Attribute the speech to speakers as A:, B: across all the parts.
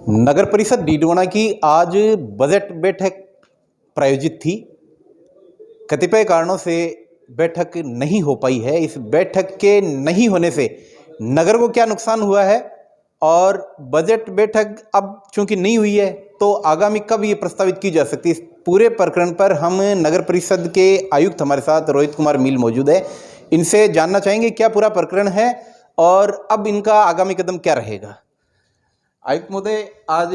A: नगर परिषद डीडवाना की आज बजट बैठक प्रायोजित थी। कतिपय कारणों से बैठक नहीं हो पाई है। इस बैठक के नहीं होने से नगर को क्या नुकसान हुआ है और बजट बैठक अब चूंकि नहीं हुई है तो आगामी कब ये प्रस्तावित की जा सकती है, इस पूरे प्रकरण पर हम नगर परिषद के आयुक्त हमारे साथ रोहित कुमार मील मौजूद है। इनसे जानना चाहेंगे क्या पूरा प्रकरण है और अब इनका आगामी कदम क्या रहेगा। आयुक्त महोदय, आज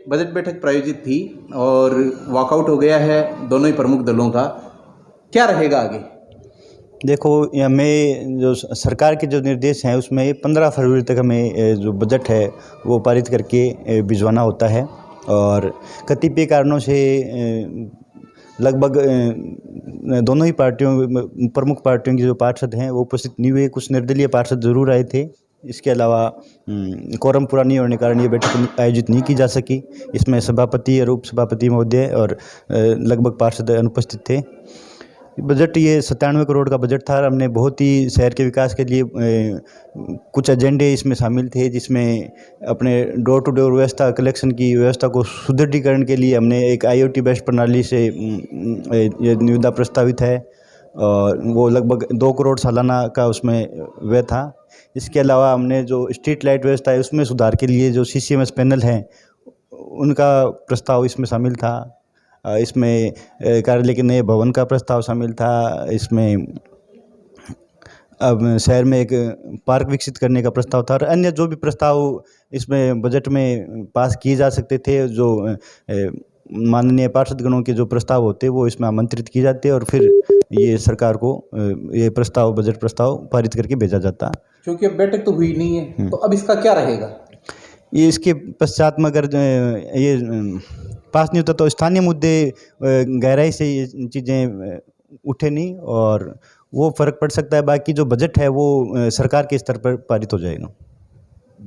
A: बजट बैठक प्रायोजित थी और वॉकआउट हो गया है दोनों ही प्रमुख दलों का, क्या रहेगा आगे?
B: देखो, हमें जो सरकार के जो निर्देश हैं उसमें 15 फरवरी तक हमें जो बजट है वो पारित करके भिजवाना होता है और कतिपय कारणों से लगभग दोनों ही पार्टियों प्रमुख पार्टियों के जो पार्षद हैं वो उपस्थित नहीं हुए। कुछ निर्दलीय पार्षद जरूर आए थे। इसके अलावा कोरम पूरा नहीं होने के कारण ये बैठक आयोजित नहीं की जा सकी। इसमें सभापति और उप सभापति महोदय और लगभग पार्षद अनुपस्थित थे। बजट ये 97 करोड़ का बजट था। हमने बहुत ही शहर के विकास के लिए कुछ एजेंडे इसमें शामिल थे, जिसमें अपने डोर टू डोर व्यवस्था, कलेक्शन की व्यवस्था को सुदृढ़ीकरण के लिए हमने एक IoT बेस्ड प्रणाली से ये निविदा प्रस्तावित है और वो लगभग 2 करोड़ सालाना का उसमें व्यय था। इसके अलावा हमने जो स्ट्रीट लाइट व्यवस्था है उसमें सुधार के लिए जो CCMS पैनल हैं उनका प्रस्ताव इसमें शामिल था। इसमें कार्यालय के नए भवन का प्रस्ताव शामिल था। इसमें अब शहर में एक पार्क विकसित करने का प्रस्ताव था और अन्य जो भी प्रस्ताव इसमें बजट में पास किए जा सकते थे, जो माननीय पार्षदगणों के जो प्रस्ताव होते वो इसमें आमंत्रित किए जाते और फिर ये सरकार को ये प्रस्ताव, बजट प्रस्ताव पारित करके भेजा जाता।
A: क्योंकि अब बैठक तो हुई नहीं है तो अब इसका क्या रहेगा?
B: ये इसके पश्चात में अगर ये पास नहीं होता तो स्थानीय मुद्दे गहराई से ये चीज़ें उठे नहीं और वो फ़र्क पड़ सकता है। बाकी जो बजट है वो सरकार के स्तर पर पारित हो जाएगा।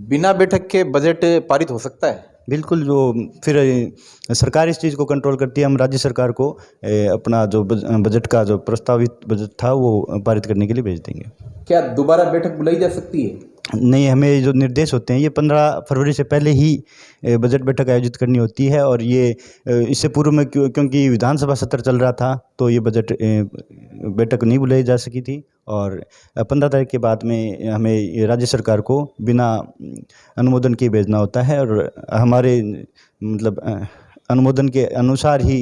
A: बिना बैठक के बजट पारित हो सकता है?
B: बिल्कुल। जो फिर सरकार इस चीज़ को कंट्रोल करती है। हम राज्य सरकार को अपना जो बजट का जो प्रस्तावित बजट था वो पारित करने के लिए भेज देंगे।
A: क्या दोबारा बैठक बुलाई जा सकती है?
B: नहीं, हमें जो निर्देश होते हैं ये 15 फरवरी से पहले ही बजट बैठक आयोजित करनी होती है और ये इससे पूर्व में क्योंकि विधानसभा सत्र चल रहा था तो ये बजट बैठक नहीं बुलाई जा सकी थी और 15 तारीख के बाद में हमें राज्य सरकार को बिना अनुमोदन के भेजना होता है और हमारे मतलब अनुमोदन के अनुसार ही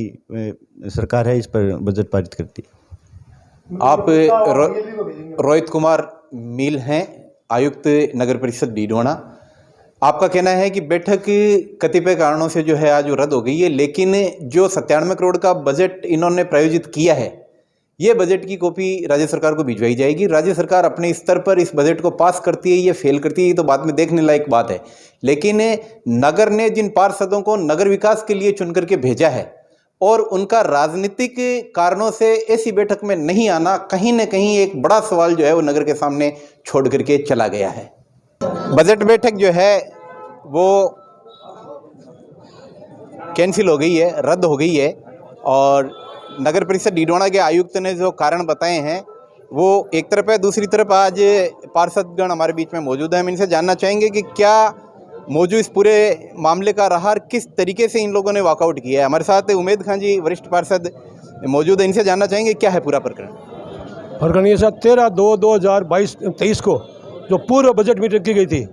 B: सरकार है इस पर बजट पारित करती है।
A: आप रोहित कुमार मील हैं, आयुक्त नगर परिषद डीडवाना। आपका कहना है कि बैठक कतिपय कारणों से जो है आज रद्द हो गई है, लेकिन जो 97 करोड़ का बजट इन्होंने प्रायोजित किया है ये बजट की कॉपी राज्य सरकार को भिजवाई जाएगी। राज्य सरकार अपने स्तर पर इस बजट को पास करती है, ये फेल करती है, ये तो बाद में देखने लायक बात है। लेकिन नगर ने जिन पार्षदों को नगर विकास के लिए चुन करके भेजा है और उनका राजनीतिक कारणों से ऐसी बैठक में नहीं आना कहीं न कहीं एक बड़ा सवाल जो है वो नगर के सामने छोड़ करके चला गया है। बजट बैठक जो है वो कैंसिल हो गई है, रद्द हो गई है और नगर परिषद डीडवाना के आयुक्त ने जो कारण बताए हैं वो एक तरफ है, दूसरी तरफ आज पार्षदगण हमारे बीच में मौजूद है। हम इनसे जानना चाहेंगे कि क्या मौजूद इस पूरे मामले का रहा और किस तरीके से इन लोगों ने वॉकआउट किया है। हमारे साथ उमेद खान जी वरिष्ठ पार्षद मौजूद है, इनसे जानना चाहेंगे क्या है पूरा प्रकरण।
C: प्रकरण ये सर 13/2/2023 को जो पूर्व बजट मीटिंग की गई थी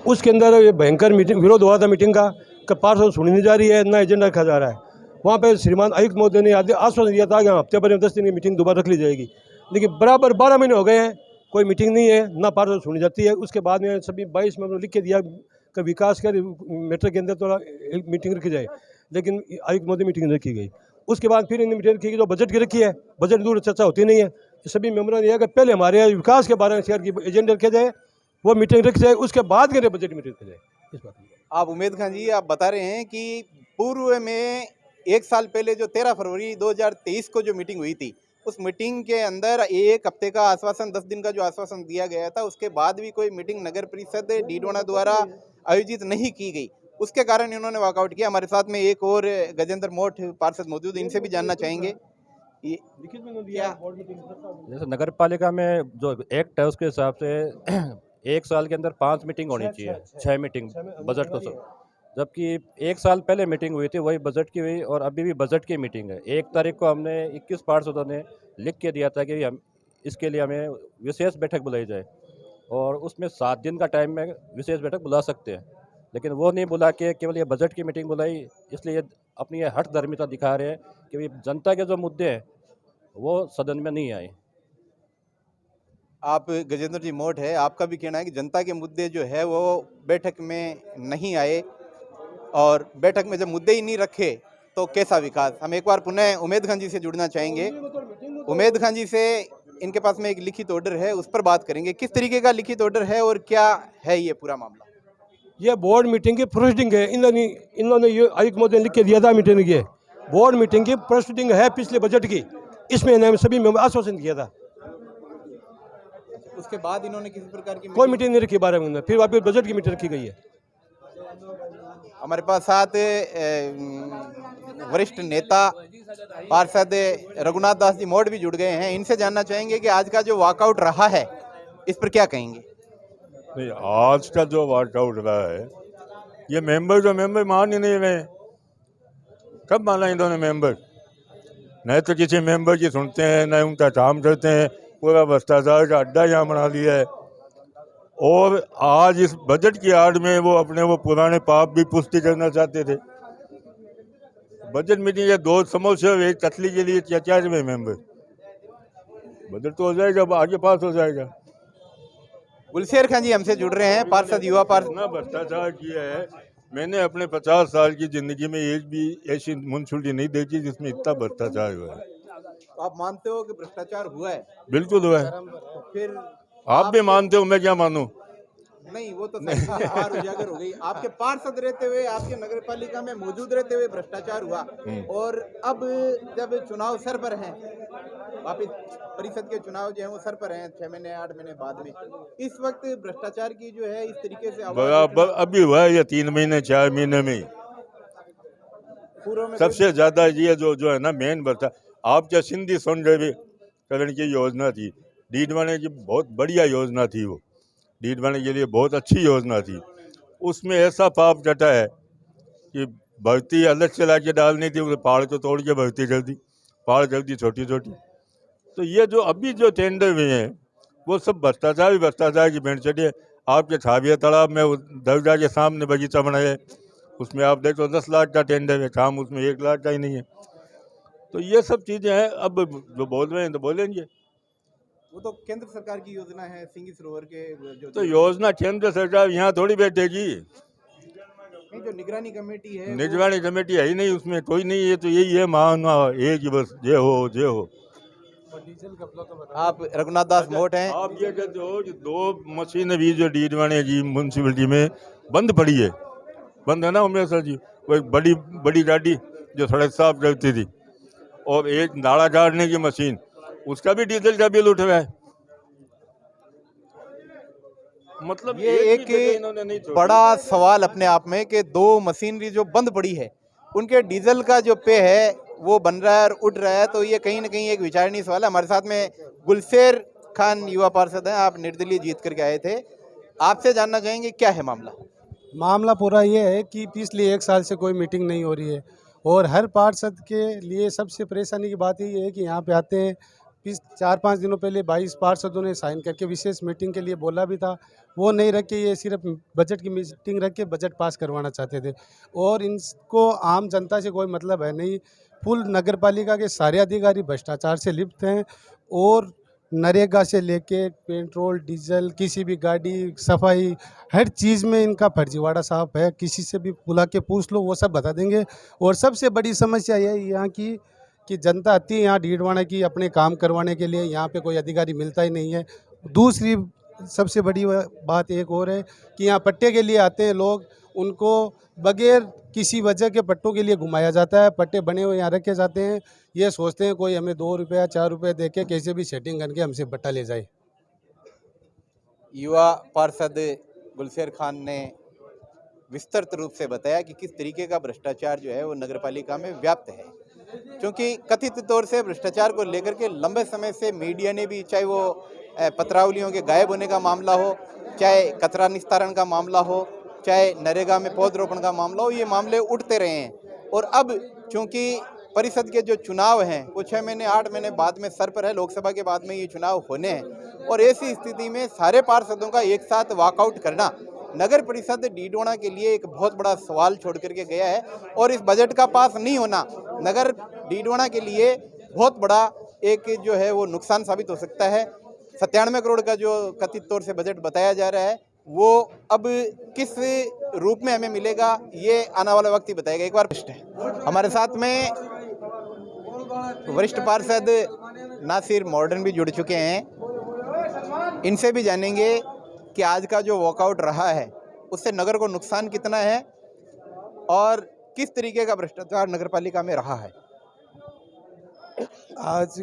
C: उसके अंदर ये भयंकर विरोध हुआ था मीटिंग का कि पार्षद सुनी नहीं जा रही है, ना एजेंडा रखा जा रहा है। वहाँ पे श्रीमान आयुक्त महोदय ने आश्वासन दिया था कि हफ्ते भर में 10 दिन की मीटिंग दोबारा रख ली जाएगी, लेकिन बराबर 12 महीने हो गए हैं, कोई मीटिंग नहीं है, ना पार्षद सुनी जाती है। उसके बाद में सभी 22 में लिख के दिया कि विकास के मैटर के अंदर थोड़ा मीटिंग रखी जाए, लेकिन आयुक्त महोदय मीटिंग रखी गई। उसके बाद फिर इन मीटिंग रखी गई जो बजट की रखी है, बजट दूर चर्चा होती नहीं है। सभी मेम्बरों ने यह कि पहले हमारे विकास के बारे में शहर की एजेंडा रखे जाए, वो मीटिंग रखी जाए, उसके बाद के बजट मीटिंग रखी जाए। इस बात
A: आप उमेद खान जी आप बता रहे हैं कि पूर्व में 1 साल पहले जो 13 फरवरी 2023 को जो मीटिंग हुई थी उस मीटिंग के अंदर 1 हफ्ते का आश्वासन, 10 दिन का जो आश्वासन दिया गया था, उसके बाद भी कोई मीटिंग नगर परिषद डीडवाना द्वारा आयोजित नहीं की गई, उसके कारण इन्होंने वॉकआउट किया। हमारे साथ में एक और गजेंद्र मोठ पार्षद मौजूद, इनसे भी जानना चाहेंगे ये
D: जैसे नगर पालिका में जो एक्ट है उसके हिसाब से 1 साल के अंदर 5 मीटिंग होनी चाहिए, 6 मीटिंग बजट को सब। जबकि 1 साल पहले मीटिंग हुई थी, वही बजट की हुई, और अभी भी बजट की मीटिंग है। 1 तारीख को हमने 21 पार्षदों ने लिख के दिया था कि हम इसके लिए हमें विशेष बैठक बुलाई जाए, और उसमें 7 दिन का टाइम में विशेष बैठक बुला सकते हैं, लेकिन वो नहीं बुला के केवल ये बजट की मीटिंग बुलाई। इसलिए ये अपनी ये हठधर्मिता दिखा रहे हैं कि भाई जनता के जो मुद्दे हैं वो सदन में नहीं आए।
A: आप गजेंद्र जी मोट है, आपका भी कहना है कि जनता के मुद्दे जो है वो बैठक में नहीं आए, और बैठक में जब मुद्दे ही नहीं रखे तो कैसा विकास। हम एक बार पुनः उमेद खान जी से जुड़ना चाहेंगे। उमेद खान जी से इनके पास में एक लिखित ऑर्डर है, उस पर बात करेंगे। किस तरीके का लिखित ऑर्डर है और क्या है ये पूरा मामला?
C: ये बोर्ड मीटिंग की प्रोसीडिंग है। इन्होंने ये आयुक्त महोदय ने लिख के दिया था मीटिंग की, बोर्ड मीटिंग की प्रोसीडिंग है पिछले बजट की। इसमें इन्होंने सभी मेंबर आश्वासन किया था।
A: उसके बाद इन्होंने किसी प्रकार की
C: कोई मीटिंग नहीं रखी 12 महीने, फिर वापस बजट की मीटिंग रखी गई है।
A: हमारे पास साथ वरिष्ठ नेता पार्षद रघुनाथ दास जी मोट भी जुड़ गए हैं। इनसे जानना चाहेंगे कि आज का जो वॉकआउट रहा है इस पर क्या कहेंगे?
E: नहीं, आज का जो वर्कआउट रहा है, ये मेंबर मान ही नहीं रहे। कब माना इन्होंने मेंबर? न तो किसी मेंबर की सुनते हैं, न उनका काम करते हैं। पूरा भ्रष्टाचार का अड्डा यहाँ बना लिया है, और आज इस बजट की आड़ में वो अपने वो पुराने पाप भी पुष्टि करना चाहते थे। बजट मीटिंग के 2 समोसे और 1 कतली के लिए क्या मेंबर? बजट तो हो जाएगा, आगे पास हो जाएगा।
A: गुलशेर खान जी हमसे जुड़ रहे हैं, पार्षद, युवा पार्षद।
E: इतना भ्रष्टाचार किया है, मैंने अपने 50 साल की जिंदगी में एक भी ऐसी म्युनिसिपैलिटी नहीं देखी जिसमें इतना भ्रष्टाचार हुआ है।
A: आप मानते हो कि भ्रष्टाचार हुआ है?
E: बिल्कुल हुआ है।
A: फिर
E: आप भी मानते हो, मैं क्या मानूं?
A: नहीं, वो तो बात उजागर हो गई। आपके पार्षद रहते हुए, आपके नगर पालिका में मौजूद रहते हुए भ्रष्टाचार हुआ, और अब जब चुनाव सर पर हैं, वापिस परिषद के चुनाव जो है वो सर पर हैं 6 महीने 8 महीने बाद में, इस वक्त भ्रष्टाचार की जो है इस तरीके से
E: बराबर अभी हुआ है, ये 3 महीने 4 महीने में
A: पूर्व में
E: सबसे ज्यादा ये जो है ना मेन भ्रष्टाचार। आपके सिंधी सौंदर्यीकरण की योजना थी, डीडवाने की बहुत बढ़िया योजना थी, वो डीडवाने के लिए बहुत अच्छी योजना थी। उसमें ऐसा पाप कटा है कि भर्ती अलग से ला के डालनी थी, पहाड़ को तोड़ के भर्ती कर दी, पहाड़ कर दी छोटी छोटी। तो ये जो अभी जो टेंडर हुए हैं वो सब भ्रष्टाचार की भेंट चढ़ी है। आपके छाविया तालाब में दरगाह के सामने बगीचा बनाया है, उसमें आप देखो 10 लाख का टेंडर है, काम उसमें 1 लाख का ही नहीं है। तो ये सब चीज़ें हैं। अब जो बोल रहे हैं तो बोलेंगे,
A: वो तो केंद्र सरकार की योजना है, सिंगी सरोवर के जो
E: तो योजना केंद्र सरकार यहाँ थोड़ी बैठेगी।
A: नहीं, जो निगरानी कमेटी है,
E: निगरानी कमेटी है ही नहीं, उसमें कोई नहीं है। तो यही है महाना एक ही बस, जय हो।
A: आप रघुनाथ दास मोट हैं।
E: आप ये कहते हो कि 2 मशीनें भी जो डीडवाने की म्यूनसिपलिटी में बंद पड़ी है, बंद है ना हमेशा जी। वो एक बड़ी गाड़ी जो सड़क साफ करती थी, और एक नाला काटने की मशीन, उसका भी डीजल का बिल उठ रहा है। मतलब
A: ये
E: एक भी जगह इन्होंने नहीं
A: एक
E: छोड़ी।
A: बड़ा सवाल अपने आप में कि 2 मशीनरी जो बंद पड़ी है उनके डीजल का जो पे है वो बन रहा है और उठ रहा है, तो ये कहीं ना कहीं एक विचारणीय सवाल है। हमारे साथ में गुलशेर खान युवा पार्षद हैं, आप निर्दलीय जीत करके आए थे। आपसे जानना चाहेंगे क्या है मामला?
F: मामला पूरा ये है कि पिछले 1 साल से कोई मीटिंग नहीं हो रही है, और हर पार्षद के लिए सबसे परेशानी की बात ये है कि यहाँ पे आते हैं। 4-5 दिनों पहले 22 पार्षदों ने साइन करके विशेष मीटिंग के लिए बोला भी था, वो नहीं रख के ये सिर्फ बजट की मीटिंग रख के बजट पास करवाना चाहते थे, और इनको आम जनता से कोई मतलब है नहीं। फुल नगर पालिका के सारे अधिकारी भ्रष्टाचार से लिप्त हैं, और नरेगा से लेके पेट्रोल डीजल, किसी भी गाड़ी सफाई, हर चीज़ में इनका फर्जीवाड़ा साफ है। किसी से भी बुला के पूछ लो, वो सब बता देंगे। और सबसे बड़ी समस्या यह है यहाँ की कि जनता आती है यहाँ डीडवाना की अपने काम करवाने के लिए, यहाँ पे कोई अधिकारी मिलता ही नहीं है। दूसरी सबसे बड़ी बात एक और है कि यहाँ पट्टे के लिए आते हैं लोग, उनको बगैर किसी वजह के पट्टों के लिए घुमाया जाता है। पट्टे बने हुए यहाँ रखे जाते हैं, ये सोचते हैं कोई हमें 2 रुपया 4 रुपये दे के कैसे भी सेटिंग करके हमसे पट्टा ले जाए।
A: युवा पार्षद गुलशेर खान ने विस्तृत रूप से बताया कि किस तरीके का भ्रष्टाचार जो है वो नगरपालिका में व्याप्त है, क्योंकि कथित तौर से भ्रष्टाचार को लेकर के लंबे समय से मीडिया ने भी, चाहे वो पत्रावलियों के गायब होने का मामला हो, चाहे कचरा निस्तारण का मामला हो, चाहे नरेगा में पौधरोपण का मामला हो, ये मामले उठते रहे हैं। और अब चूंकि परिषद के जो चुनाव हैं वो 6 महीने 8 महीने बाद में सर पर है, लोकसभा के बाद में ये चुनाव होने हैं, और ऐसी स्थिति में सारे पार्षदों का एक साथ वॉकआउट करना नगर परिषद डीडवाना के लिए एक बहुत बड़ा सवाल छोड़ करके गया है। और इस बजट का पास नहीं होना नगर डीडवाना के लिए बहुत बड़ा एक जो है वो नुकसान साबित हो सकता है। 97 करोड़ का जो कथित तौर से बजट बताया जा रहा है वो अब किस रूप में हमें मिलेगा ये आने वाला वक्त ही बताएगा। एक बार हमारे साथ में वरिष्ठ पार्षद नासिर मॉडर्न भी जुड़ चुके हैं, इनसे भी जानेंगे कि आज का जो वॉकआउट रहा है उससे नगर को नुकसान कितना है और किस तरीके का भ्रष्टाचार नगरपालिका में रहा है।
G: आज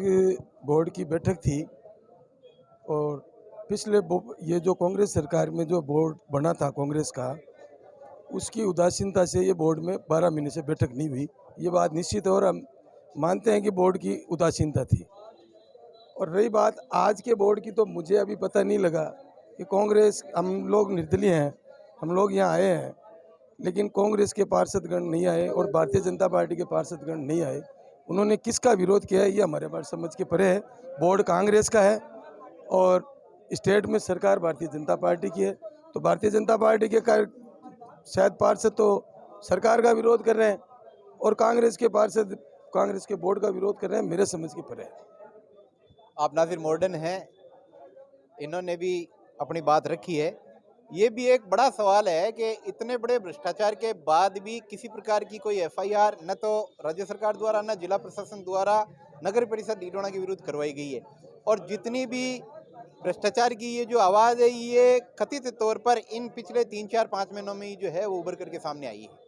G: बोर्ड की बैठक थी और पिछले ये जो कांग्रेस सरकार में जो बोर्ड बना था कांग्रेस का, उसकी उदासीनता से ये बोर्ड में 12 महीने से बैठक नहीं हुई। ये बात निश्चित है और हम मानते हैं कि बोर्ड की उदासीनता थी। और रही बात आज के बोर्ड की, तो मुझे अभी पता नहीं लगा कि कांग्रेस, हम लोग निर्दलीय हैं, हम लोग यहाँ आए हैं, लेकिन कांग्रेस के पार्षदगण नहीं आए और भारतीय जनता पार्टी के पार्षदगण नहीं आए। उन्होंने किसका विरोध किया है ये हमारे पास समझ के परे है। बोर्ड कांग्रेस का है और स्टेट में सरकार भारतीय जनता पार्टी की है, तो भारतीय जनता पार्टी के शायद पार्षद तो सरकार का विरोध कर रहे हैं और कांग्रेस के पार्षद कांग्रेस के बोर्ड का विरोध कर रहे हैं, मेरे समझ के परे है।
A: आप नासिर मॉडर्न हैं, इन्होंने भी अपनी बात रखी है। ये भी एक बड़ा सवाल है कि इतने बड़े भ्रष्टाचार के बाद भी किसी प्रकार की कोई एफआईआर न तो राज्य सरकार द्वारा न जिला प्रशासन द्वारा नगर परिषद डीडवाना के विरुद्ध करवाई गई है। और जितनी भी भ्रष्टाचार की ये जो आवाज़ है ये कथित तौर पर इन पिछले 3-4-5 महीनों में ही जो है वो उभर करके सामने आई है।